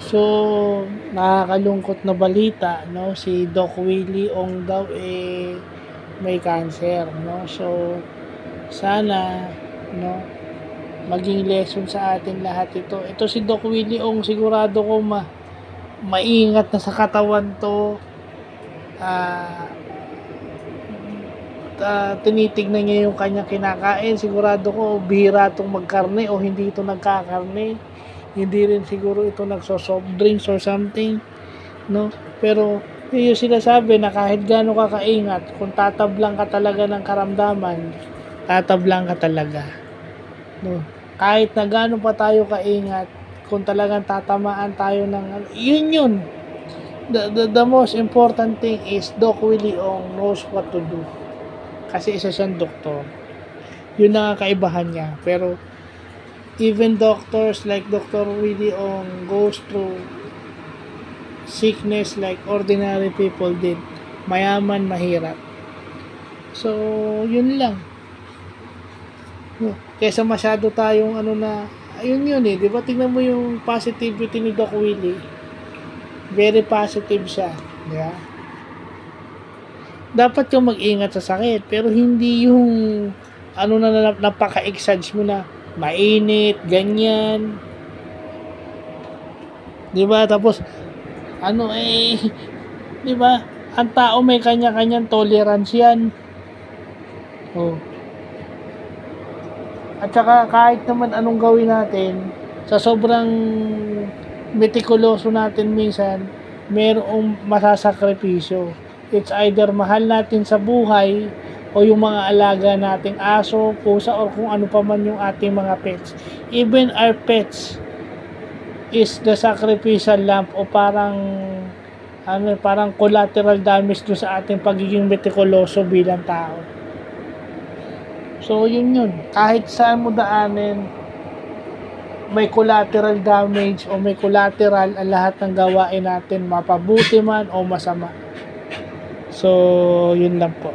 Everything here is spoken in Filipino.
So, nakakalungkot na balita, no? Si Doc Willie Ong daw may cancer, no? So, sana, no, maging lesson sa atin lahat ito. Ito si Doc Willie Ong, sigurado ko maingat na sa katawan to. Ah, tinitignan niya yung kanyang kinakain. Sigurado ko bihira itong magkarne o hindi ito nagkakarne. Hindi rin siguro ito nagso-soft drinks or something, no? Pero yung sinasabi na kahit gaano ka kaingat, kung tatablang ka talaga ng karamdaman, tatablang ka talaga, no? Kahit na gaano pa tayo kaingat, kung talagang tatamaan tayo ng yun. The most important thing is Doc Willie Ong knows what to do. Kasi isa siyang doktor. Yun ang kaibahan niya. Pero even doctors like Dr. Willie Ong goes through sickness like ordinary people did. Mayaman, mahirap. So, yun lang. Kesa masyado tayong ayun eh. Di ba tingnan mo yung positivity ni Doc Willie? Very positive siya. Di ba? Dapat yung mag-ingat sa sakit, pero hindi yung napaka-exage mo na mainit, ganyan. 'Di ba? Tapos 'di ba? Ang tao may kanya-kanyang tolerance 'yan. Oh. At saka kahit naman anong gawin natin, sa sobrang metikuloso natin minsan, merong masasakripisyo. It's either mahal natin sa buhay o yung mga alaga nating aso, pusa, or kung ano pa man yung ating mga pets. Even our pets is the sacrificial lamb o parang collateral damage do sa ating pagiging metikuloso bilang tao. So yun. Kahit saan mo daanin, may collateral damage o may collateral ang lahat ng gawain natin, mapabuti man o masama. So, yun lang po.